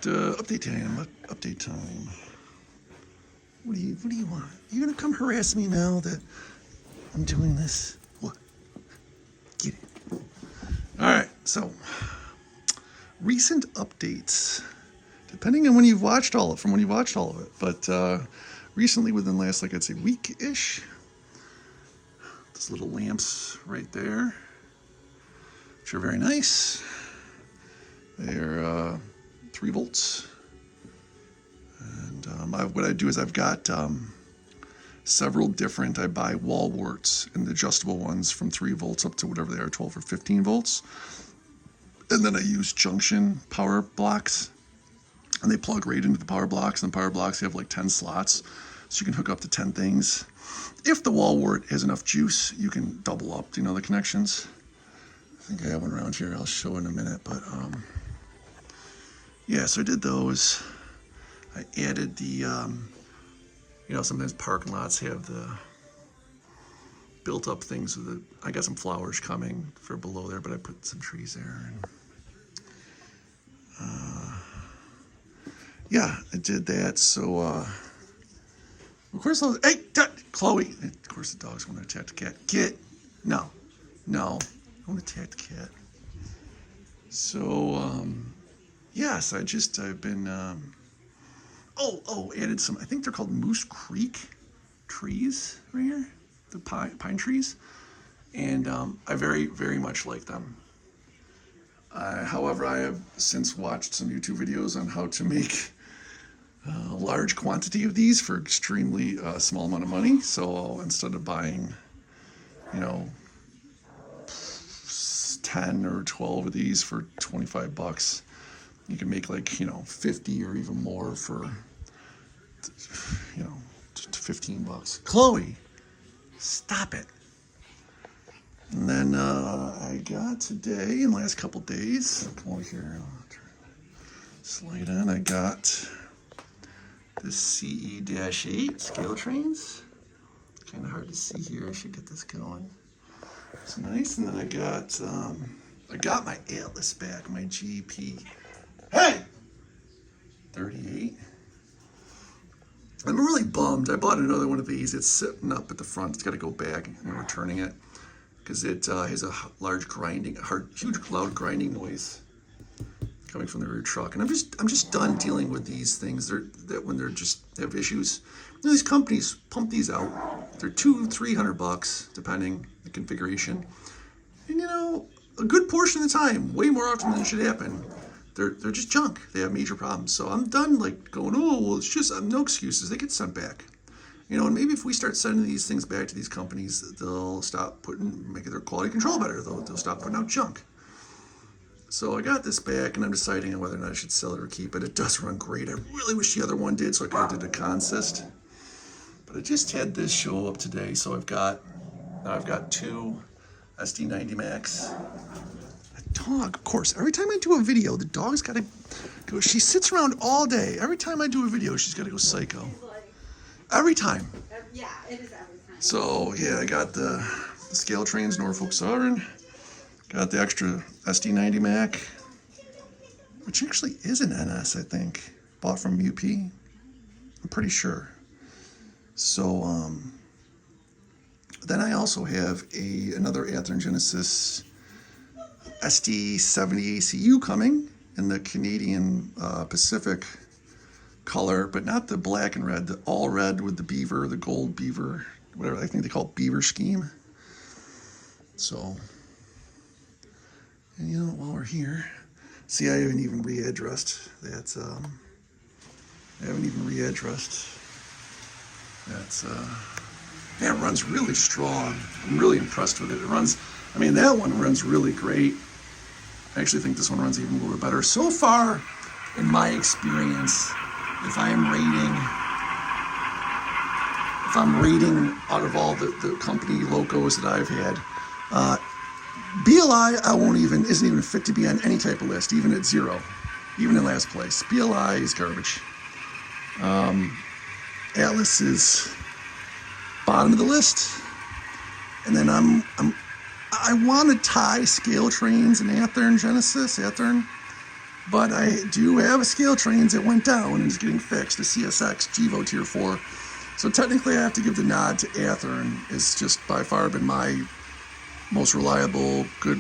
Update time. Update time. What do you want? You gonna come harass me now that I'm doing this? What? Get it. All right. So, recent updates. Depending on when you've watched all of it, but recently, within the last, like I'd say, week-ish, those little lamps right there, which are very nice. They're 3 volts. And what I do is I've got several different, I buy wall warts and the adjustable ones from 3 volts up to whatever they are, 12 or 15 volts. And then I use junction power blocks, and they plug right into the power blocks. And the power blocks have like 10 slots, so you can hook up to 10 things. If the wall wart has enough juice, you can double up, the connections. I think I have one around here. I'll show in a minute, but yeah, so I did those. I added the, sometimes parking lots have the built up things with I got some flowers coming for below there, but I put some trees there. And, yeah, I did that. So, of course, hey, Chloe. Of course, the dog's going to attack the cat. Kit, no, I won't attack the cat. So, yes, I've been, added some, I think they're called Moose Creek trees right here, the pine trees. And I very, very much like them. However, I have since watched some YouTube videos on how to make a large quantity of these for extremely small amount of money. So instead of buying, 10 or 12 of these for $25, you can make like, 50 or even more for, $15. Chloe, stop it. And then I got today, in the last couple days, come over here, I'll slide in, I got the CE-8 ScaleTrains. Kind of hard to see here, I should get this going. It's nice. And then I got my Atlas back, my GP. Hey! 38. I'm really bummed. I bought another one of these. It's sitting up at the front. It's got to go back. I'm returning it because it has a huge loud grinding noise coming from the rear truck. And I'm just done dealing with these things. That when they're just have issues. These companies pump these out. They're $200-300 depending the configuration. And a good portion of the time, way more often than it should happen, they're just junk. They have major problems. So I'm done going, it's just no excuses. They get sent back. And maybe if we start sending these things back to these companies, they'll stop making their quality control better. They'll stop putting out junk. So I got this back, and I'm deciding on whether or not I should sell it or keep it. It does run great. I really wish the other one did, so I could have did a consist. But I just had this show up today, so I've got 2 SD90 Max. Dog, of course, every time I do a video, the dog's got to go. She sits around all day. Every time I do a video, she's got to go psycho. Every time. Yeah, it is every time. So, yeah, I got the ScaleTrains Norfolk Southern. Got the extra SD90 Mac, which actually is an NS, I think. Bought from UP. I'm pretty sure. So, then I also have another Athearn Genesis SD70 ACU coming in the Canadian Pacific color, but not the black and red, the all red with the beaver, the gold beaver, whatever I think they call it, beaver scheme. So, and while we're here, see, I haven't even readdressed that. That runs really strong. I'm really impressed with it. That one runs really great. I actually think this one runs even a little bit better. So far, in my experience, if I'm rating out of all the company locos that I've had, BLI isn't even fit to be on any type of list, even at 0, even in last place. BLI is garbage. Atlas is bottom of the list, and then I want to tie ScaleTrains and Athearn Genesis. Athearn, But I do have a ScaleTrains that went down and is getting fixed, a CSX Gevo Tier 4. So technically I have to give the nod to Athearn. It's just by far been my most reliable, good,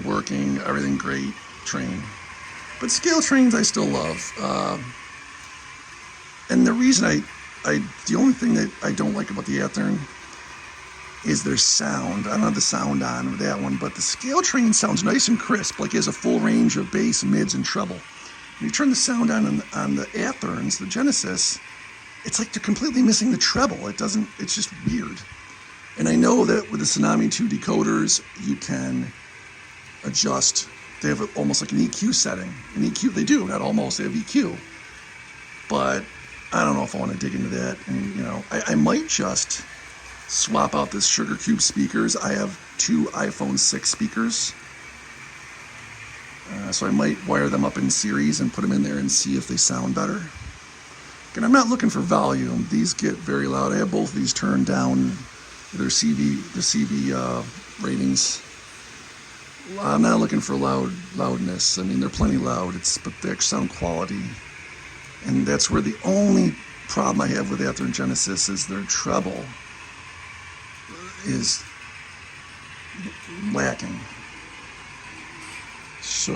working, everything great train. But ScaleTrains I still love. And the reason the only thing that I don't like about the Athearn is their sound. I don't have the sound on with that one, but the ScaleTrain sounds nice and crisp, like it has a full range of bass, mids, and treble. When you turn the sound on the Athearns, the Genesis, it's like they're completely missing the treble. It's just weird. And I know that with the Tsunami 2 decoders, you can adjust. They have almost like an EQ setting. An EQ, they do, not almost, they have EQ. But I don't know if I want to dig into that. And, I might just swap out this Sugar Cube speakers. I have 2 iPhone 6 speakers. So I might wire them up in series and put them in there and see if they sound better. And I'm not looking for volume. These get very loud. I have both of these turned down. Their CV ratings. I'm not looking for loudness. I mean, they're plenty loud. But the sound quality. And that's where the only problem I have with Athearn Genesis is their treble is lacking. So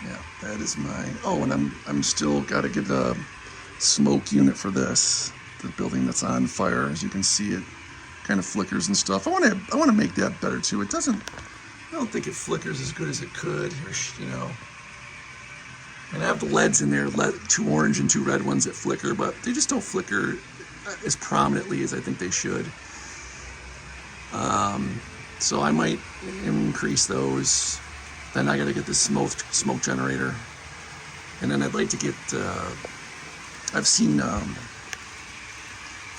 yeah, that is my. Oh, and I'm still got to get a smoke unit for this. The building that's on fire, as you can see, it kind of flickers and stuff. I want to make that better too. It doesn't. I don't think it flickers as good as it could. And I have the LEDs in there, 2 orange and 2 red ones that flicker, but they just don't flicker as prominently as I think they should. So I might increase those. Then I got to get this smoke generator, and then I'd like to get. I've seen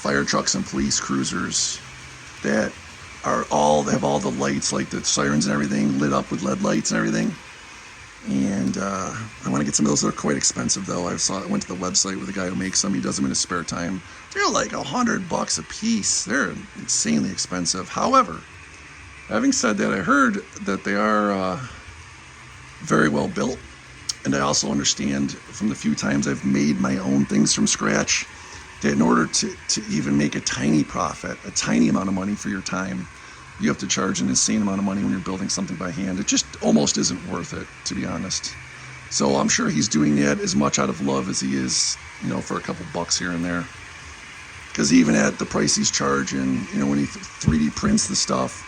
fire trucks and police cruisers that have all the lights, like the sirens and everything, lit up with LED lights and everything. And I want to get some of those. They're quite expensive, though. I went to the website with the guy who makes them. He does them in his spare time. They're like $100 a piece. They're insanely expensive. However, having said that, I heard that they are very well built. And I also understand from the few times I've made my own things from scratch that in order to even make a tiny profit, a tiny amount of money for your time, you have to charge an insane amount of money when you're building something by hand. It just almost isn't worth it, to be honest. So I'm sure he's doing that as much out of love as he is, for a couple bucks here and there. Because even at the price he's charging, when he 3D prints the stuff,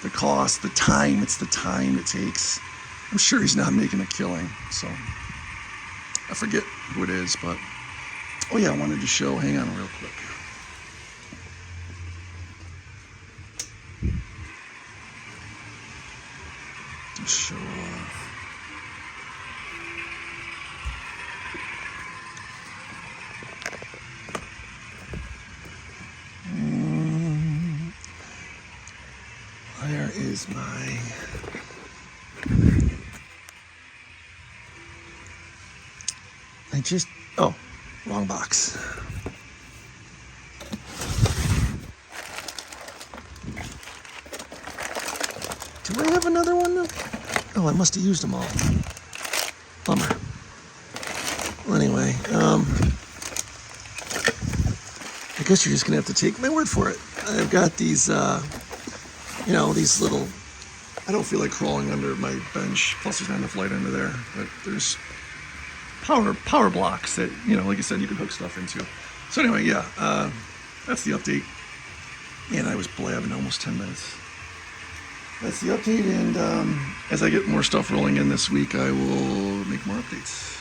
the cost, the time, it's the time it takes. I'm sure he's not making a killing. So I forget who it is, but oh yeah, I wanted to show. Hang on real quick. Show where is my wrong box. Do I have another one? Oh, I must have used them all. Bummer. Well, anyway, I guess you're just gonna have to take my word for it. I've got these, these little. I don't feel like crawling under my bench. Plus, there's not enough light under there. But there's power blocks that like I said, you can hook stuff into. So anyway, yeah, that's the update. And I was blabbing almost 10 minutes. That's the update, and as I get more stuff rolling in this week, I will make more updates.